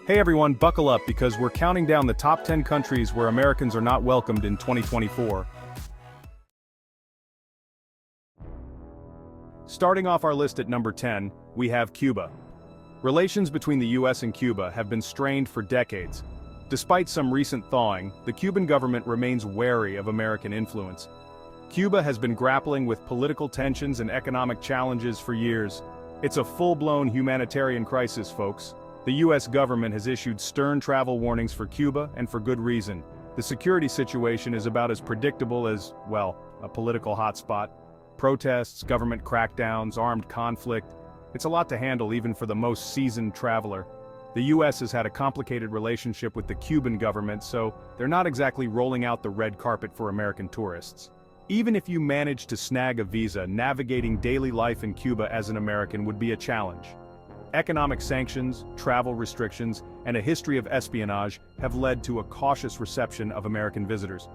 Hey everyone, buckle up because we're counting down the top 10 countries where Americans are not welcomed in 2024. Starting off our list at number 10, we have Cuba. Relations between the US and Cuba have been strained for decades. Despite some recent thawing, the Cuban government remains wary of American influence. Cuba has been grappling with political tensions and economic challenges for years. It's a full-blown humanitarian crisis, folks. The US government has issued stern travel warnings for Cuba, and for good reason. The security situation is about as predictable as, well, a political hotspot. Protests, government crackdowns, armed conflict. It's a lot to handle even for the most seasoned traveler. The US has had a complicated relationship with the Cuban government, so they're not exactly rolling out the red carpet for American tourists. Even if you manage to snag a visa, navigating daily life in Cuba as an American would be a challenge. Economic sanctions, travel restrictions, and a history of espionage have led to a cautious reception of American visitors.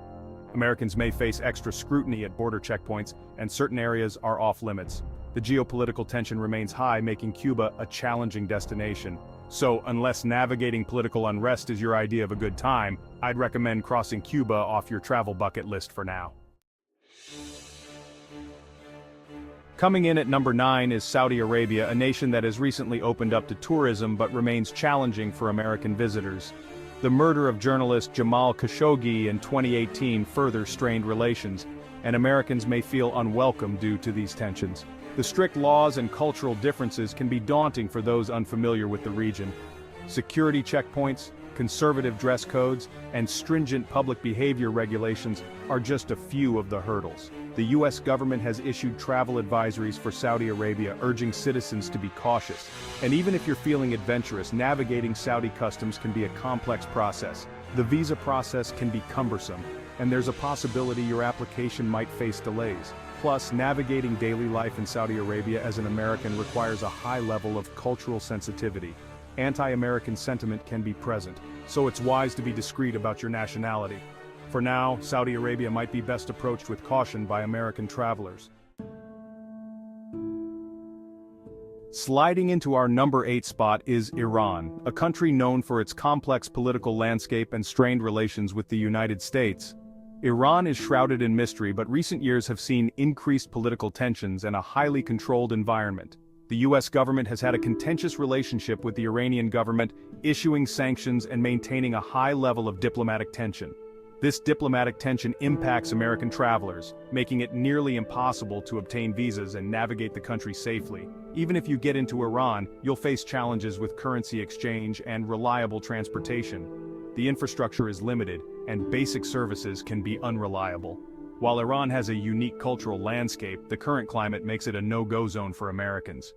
Americans may face extra scrutiny at border checkpoints, and certain areas are off-limits. The geopolitical tension remains high, making Cuba a challenging destination. So, unless navigating political unrest is your idea of a good time, I'd recommend crossing Cuba off your travel bucket list for now. Coming in at number 9 is Saudi Arabia, a nation that has recently opened up to tourism but remains challenging for American visitors. The murder of journalist Jamal Khashoggi in 2018 further strained relations, and Americans may feel unwelcome due to these tensions. The strict laws and cultural differences can be daunting for those unfamiliar with the region. Security checkpoints, conservative dress codes, and stringent public behavior regulations are just a few of the hurdles. The US government has issued travel advisories for Saudi Arabia urging citizens to be cautious. And even if you're feeling adventurous, navigating Saudi customs can be a complex process. The visa process can be cumbersome, and there's a possibility your application might face delays. Plus, navigating daily life in Saudi Arabia as an American requires a high level of cultural sensitivity. Anti-American sentiment can be present, so it's wise to be discreet about your nationality. For now, Saudi Arabia might be best approached with caution by American travelers. Sliding into our number 8 spot is Iran, a country known for its complex political landscape and strained relations with the United States. Iran is shrouded in mystery, but recent years have seen increased political tensions and a highly controlled environment. The US government has had a contentious relationship with the Iranian government, issuing sanctions and maintaining a high level of diplomatic tension. This diplomatic tension impacts American travelers, making it nearly impossible to obtain visas and navigate the country safely. Even if you get into Iran, you'll face challenges with currency exchange and reliable transportation. The infrastructure is limited, and basic services can be unreliable. While Iran has a unique cultural landscape, the current climate makes it a no-go zone for Americans.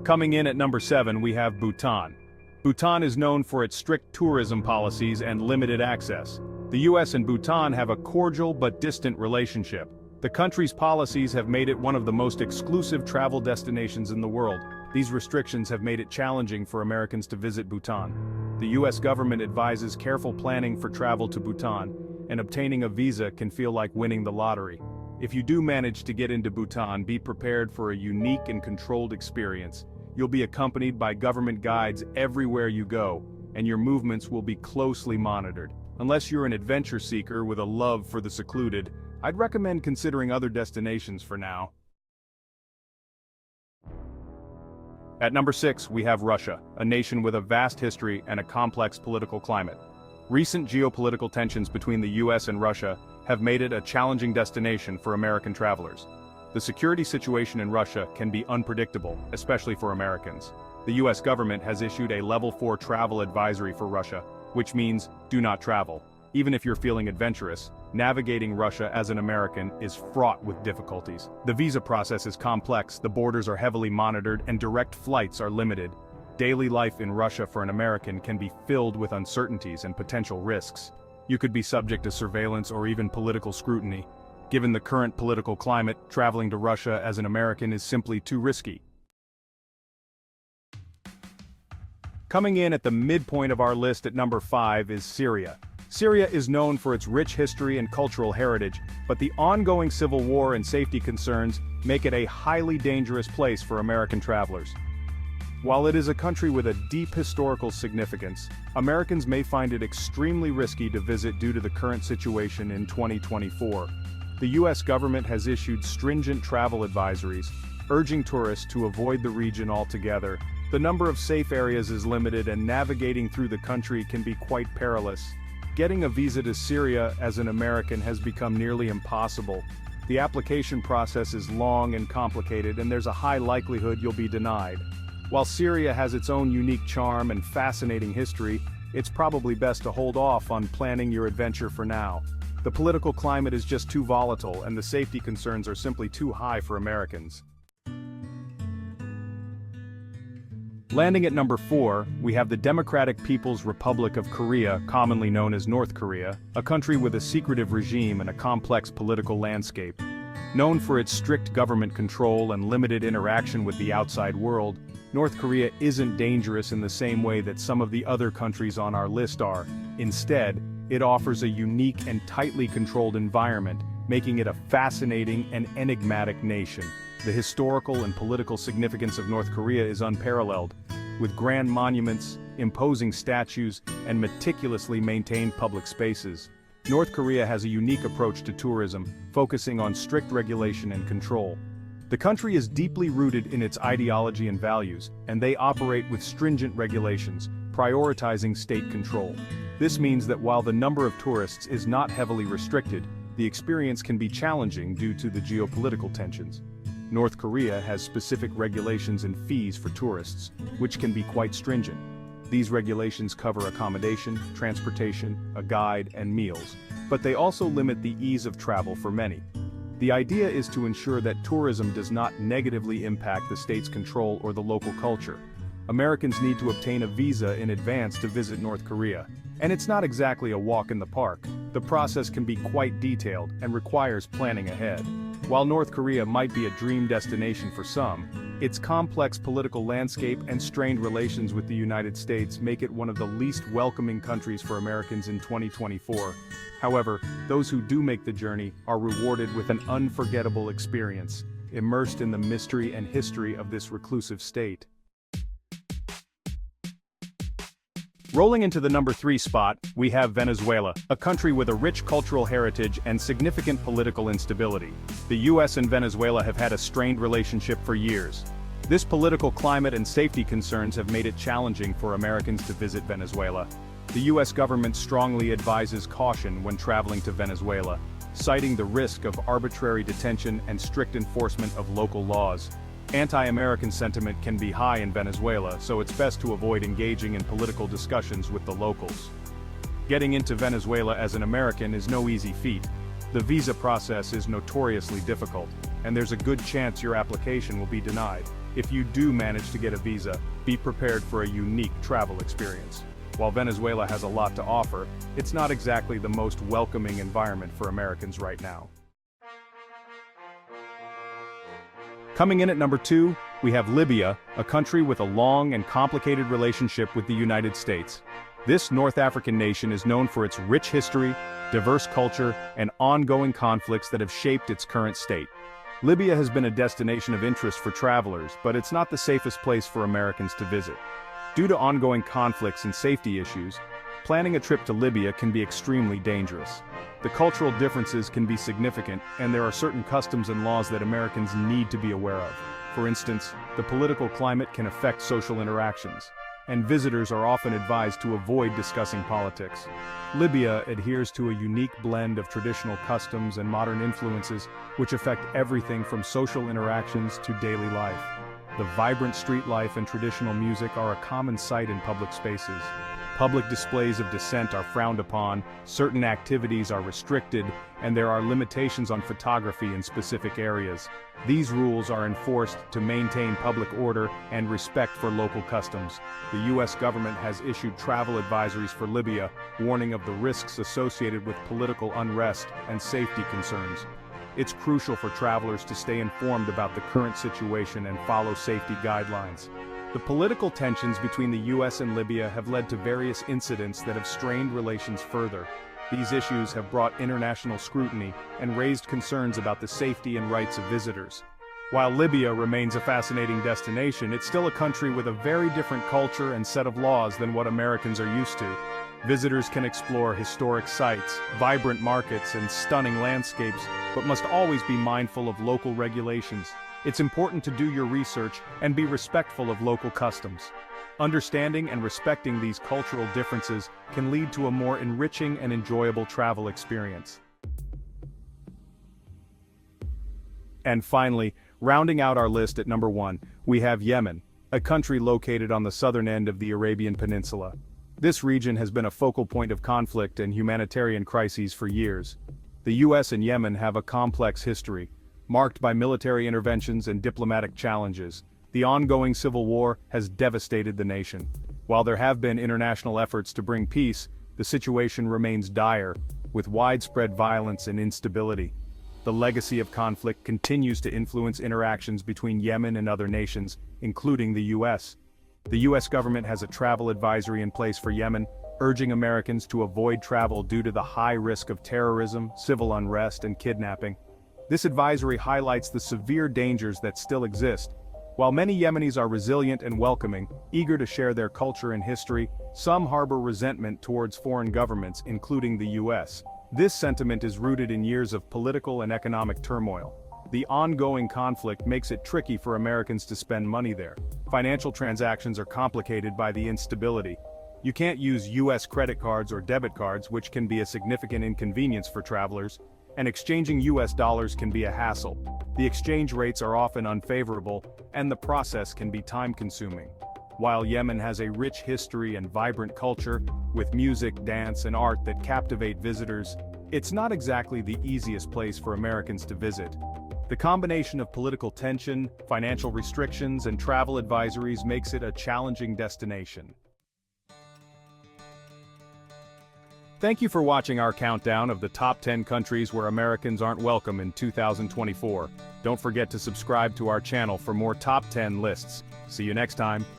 Coming in at number 7, we have Bhutan. Bhutan is known for its strict tourism policies and limited access. The US and Bhutan have a cordial but distant relationship. The country's policies have made it one of the most exclusive travel destinations in the world. These restrictions have made it challenging for Americans to visit Bhutan. The US government advises careful planning for travel to Bhutan, and obtaining a visa can feel like winning the lottery. If you do manage to get into Bhutan, be prepared for a unique and controlled experience. You'll be accompanied by government guides everywhere you go, and your movements will be closely monitored. Unless you're an adventure seeker with a love for the secluded, I'd recommend considering other destinations for now. At number 6, we have Russia, a nation with a vast history and a complex political climate. Recent geopolitical tensions between the US and Russia have made it a challenging destination for American travelers. The security situation in Russia can be unpredictable, especially for Americans. The US government has issued a level 4 travel advisory for Russia, which means do not travel. Even if you're feeling adventurous, navigating Russia as an American is fraught with difficulties. The visa process is complex, the borders are heavily monitored, and direct flights are limited. Daily life in Russia for an American can be filled with uncertainties and potential risks. You could be subject to surveillance or even political scrutiny. Given the current political climate, traveling to Russia as an American is simply too risky. Coming in at the midpoint of our list at number 5 is Syria. Syria is known for its rich history and cultural heritage, but the ongoing civil war and safety concerns make it a highly dangerous place for American travelers. While it is a country with a deep historical significance, Americans may find it extremely risky to visit due to the current situation in 2024. The U.S. government has issued stringent travel advisories, urging tourists to avoid the region altogether. The number of safe areas is limited and navigating through the country can be quite perilous. Getting a visa to Syria as an American has become nearly impossible. The application process is long and complicated, and there's a high likelihood you'll be denied. While Syria has its own unique charm and fascinating history, it's probably best to hold off on planning your adventure for now. The political climate is just too volatile, and the safety concerns are simply too high for Americans. Landing at number 4, we have the Democratic People's Republic of Korea, commonly known as North Korea, a country with a secretive regime and a complex political landscape. Known for its strict government control and limited interaction with the outside world, North Korea isn't dangerous in the same way that some of the other countries on our list are. Instead, it offers a unique and tightly controlled environment, making it a fascinating and enigmatic nation. The historical and political significance of North Korea is unparalleled. With grand monuments, imposing statues, and meticulously maintained public spaces, North Korea has a unique approach to tourism, focusing on strict regulation and control. The country is deeply rooted in its ideology and values, and they operate with stringent regulations, prioritizing state control. This means that while the number of tourists is not heavily restricted, the experience can be challenging due to the geopolitical tensions. North Korea has specific regulations and fees for tourists, which can be quite stringent. These regulations cover accommodation, transportation, a guide, and meals, but they also limit the ease of travel for many. The idea is to ensure that tourism does not negatively impact the state's control or the local culture. Americans need to obtain a visa in advance to visit North Korea, and it's not exactly a walk in the park. The process can be quite detailed and requires planning ahead. While North Korea might be a dream destination for some, its complex political landscape and strained relations with the United States make it one of the least welcoming countries for Americans in 2024. However, those who do make the journey are rewarded with an unforgettable experience, immersed in the mystery and history of this reclusive state. Rolling into the number 3 spot, we have Venezuela, a country with a rich cultural heritage and significant political instability. The US and Venezuela have had a strained relationship for years. This political climate and safety concerns have made it challenging for Americans to visit Venezuela. The US government strongly advises caution when traveling to Venezuela, citing the risk of arbitrary detention and strict enforcement of local laws. Anti-American sentiment can be high in Venezuela, so it's best to avoid engaging in political discussions with the locals. Getting into Venezuela as an American is no easy feat. The visa process is notoriously difficult, and there's a good chance your application will be denied. If you do manage to get a visa, be prepared for a unique travel experience. While Venezuela has a lot to offer, it's not exactly the most welcoming environment for Americans right now. Coming in at number 2, we have Libya, a country with a long and complicated relationship with the United States. This North African nation is known for its rich history, diverse culture, and ongoing conflicts that have shaped its current state. Libya has been a destination of interest for travelers, but it's not the safest place for Americans to visit. Due to ongoing conflicts and safety issues, planning a trip to Libya can be extremely dangerous. The cultural differences can be significant, and there are certain customs and laws that Americans need to be aware of. For instance, the political climate can affect social interactions, and visitors are often advised to avoid discussing politics. Libya adheres to a unique blend of traditional customs and modern influences, which affect everything from social interactions to daily life. The vibrant street life and traditional music are a common sight in public spaces. Public displays of dissent are frowned upon, certain activities are restricted, and there are limitations on photography in specific areas. These rules are enforced to maintain public order and respect for local customs. The U.S. government has issued travel advisories for Libya, warning of the risks associated with political unrest and safety concerns. It's crucial for travelers to stay informed about the current situation and follow safety guidelines. The political tensions between the U.S. and Libya have led to various incidents that have strained relations further. These issues have brought international scrutiny and raised concerns about the safety and rights of visitors. While Libya remains a fascinating destination, it's still a country with a very different culture and set of laws than what Americans are used to. Visitors can explore historic sites, vibrant markets, and stunning landscapes, but must always be mindful of local regulations. It's important to do your research and be respectful of local customs. Understanding and respecting these cultural differences can lead to a more enriching and enjoyable travel experience. And finally, rounding out our list at number 1, we have Yemen, a country located on the southern end of the Arabian Peninsula. This region has been a focal point of conflict and humanitarian crises for years. The US and Yemen have a complex history, marked by military interventions and diplomatic challenges. The ongoing civil war has devastated the nation. While there have been international efforts to bring peace, the situation remains dire, with widespread violence and instability. The legacy of conflict continues to influence interactions between Yemen and other nations, including the US. The US government has a travel advisory in place for Yemen, urging Americans to avoid travel due to the high risk of terrorism, civil unrest, and kidnapping. This advisory highlights the severe dangers that still exist. While many Yemenis are resilient and welcoming, eager to share their culture and history, some harbor resentment towards foreign governments, including the US. This sentiment is rooted in years of political and economic turmoil. The ongoing conflict makes it tricky for Americans to spend money there. Financial transactions are complicated by the instability. You can't use US credit cards or debit cards, which can be a significant inconvenience for travelers, and exchanging US dollars can be a hassle. The exchange rates are often unfavorable, and the process can be time-consuming. While Yemen has a rich history and vibrant culture, with music, dance, and art that captivate visitors, it's not exactly the easiest place for Americans to visit. The combination of political tension, financial restrictions, and travel advisories makes it a challenging destination. Thank you for watching our countdown of the top 10 countries where Americans aren't welcome in 2024. Don't forget to subscribe to our channel for more top 10 lists. See you next time.